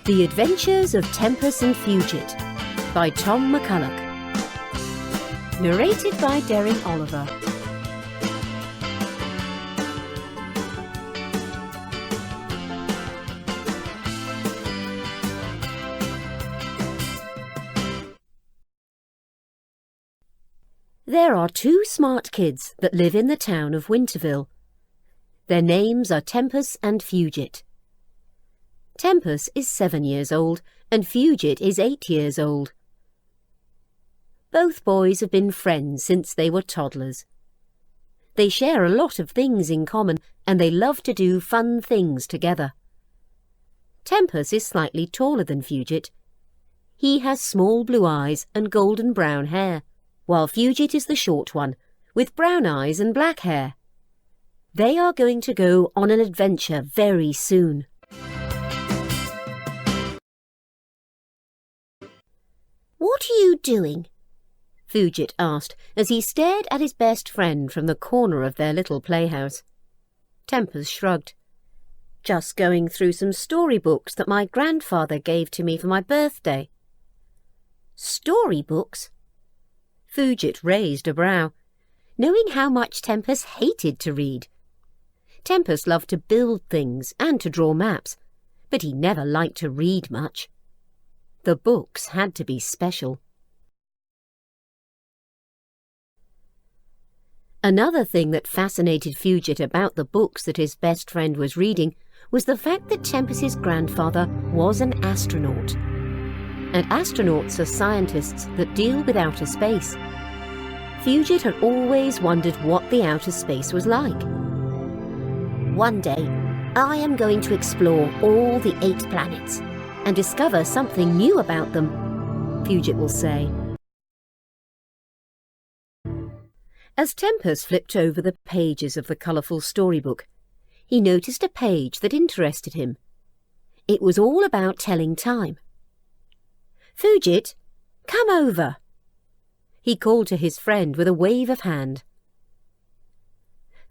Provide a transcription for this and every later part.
The Adventures of Tempus and Fugit by Tom McCulloch. Narrated by Deryn Oliver. There are two smart kids that live in the town of Winterville. Their names are Tempus and Fugit. Tempus is 7 years old and Fugit is 8 years old. Both boys have been friends since they were toddlers. They share a lot of things in common and they love to do fun things together. Tempus is slightly taller than Fugit. He has small blue eyes and golden brown hair, while Fugit is the short one, with brown eyes and black hair. They are going to go on an adventure very soon. "What are you doing?" Fugit asked as he stared at his best friend from the corner of their little playhouse. Tempus shrugged. "Just going through some storybooks that my grandfather gave to me for my birthday." "Storybooks?" Fugit raised a brow, knowing how much Tempus hated to read. Tempus loved to build things and to draw maps, but he never liked to read much. The books had to be special. Another thing that fascinated Fugit about the books that his best friend was reading was the fact that Tempus's grandfather was an astronaut. And astronauts are scientists that deal with outer space. Fugit had always wondered what the outer space was like. "One day, I am going to explore all the 8 planets and discover something new about them," Fugit will say. As Tempus flipped over the pages of the colourful storybook, he noticed a page that interested him. It was all about telling time. "Fugit, come over," he called to his friend with a wave of hand.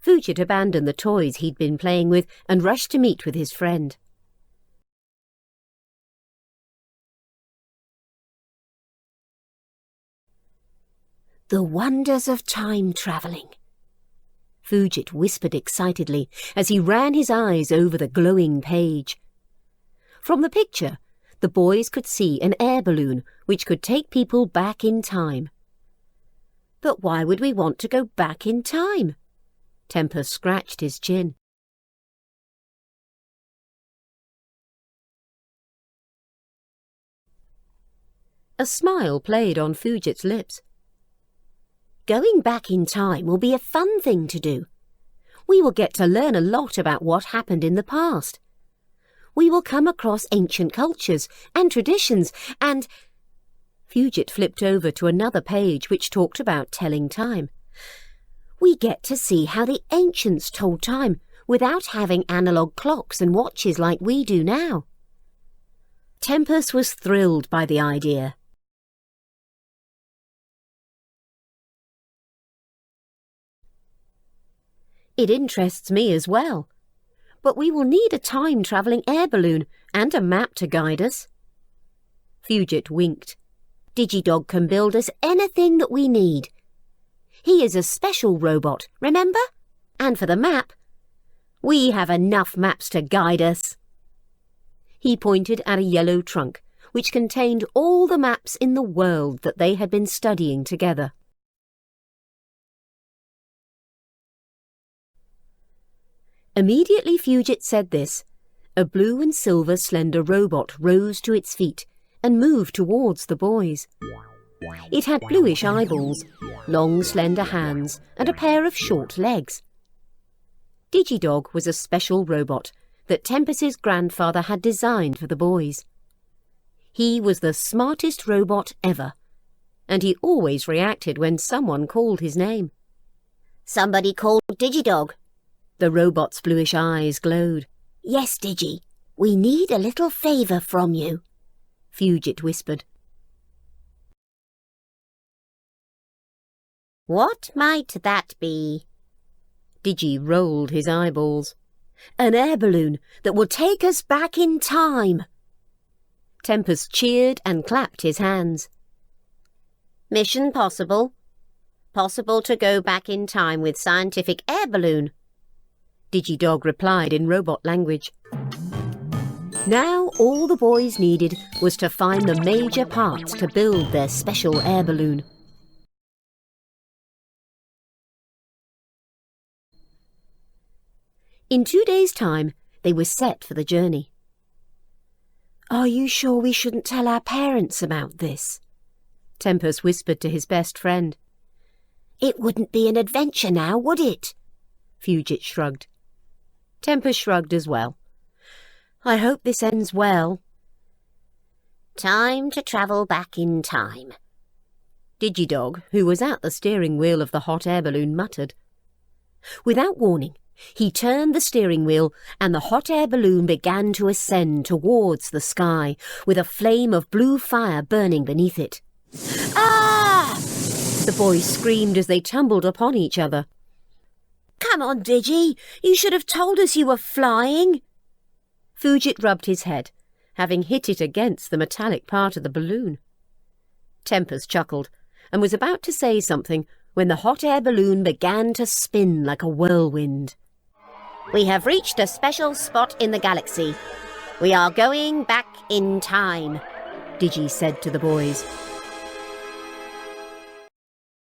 Fugit abandoned the toys he'd been playing with and rushed to meet with his friend. "The wonders of time travelling," Fugit whispered excitedly as he ran his eyes over the glowing page. From the picture, the boys could see an air balloon which could take people back in time. "But why would we want to go back in time?" Tempus scratched his chin. A smile played on Fugit's lips. "Going back in time will be a fun thing to do. We will get to learn a lot about what happened in the past. We will come across ancient cultures and traditions and—" Fugit flipped over to another page which talked about telling time. "We get to see how the ancients told time without having analogue clocks and watches like we do now." Tempus was thrilled by the idea. "It interests me as well, but we will need a time-travelling air balloon and a map to guide us." Fugit winked. "Digi Dog can build us anything that we need. He is a special robot, remember? And for the map, we have enough maps to guide us." He pointed at a yellow trunk which contained all the maps in the world that they had been studying together. Immediately Fugit said this, a blue and silver slender robot rose to its feet and moved towards the boys. It had bluish eyeballs, long slender hands and a pair of short legs. Digi Dog was a special robot that Tempus's grandfather had designed for the boys. He was the smartest robot ever, and he always reacted when someone called his name. "Somebody called Digi Dog." The robot's bluish eyes glowed. "Yes, Digi, we need a little favour from you," Fugit whispered. "What might that be?" Digi rolled his eyeballs. "An air balloon that will take us back in time." Tempus cheered and clapped his hands. Mission possible. Possible to go back in time with scientific air balloon. Digi Dog replied in robot language. Now all the boys needed was to find the major parts to build their special air balloon. In 2 days' time, they were set for the journey. "Are you sure we shouldn't tell our parents about this?" Tempus whispered to his best friend. "It wouldn't be an adventure now, would it?" Fugit shrugged. Tempus shrugged as well. "I hope this ends well." Time to travel back in time. Digi Dog, who was at the steering wheel of the hot air balloon, muttered. Without warning, he turned the steering wheel and the hot air balloon began to ascend towards the sky, with a flame of blue fire burning beneath it. Ah! The boys screamed as they tumbled upon each other. Come on, Digi. You should have told us you were flying. Fugit rubbed his head, having hit it against the metallic part of the balloon. Tempus chuckled and was about to say something when the hot air balloon began to spin like a whirlwind. We have reached a special spot in the galaxy. We are going back in time, Digi said to the boys.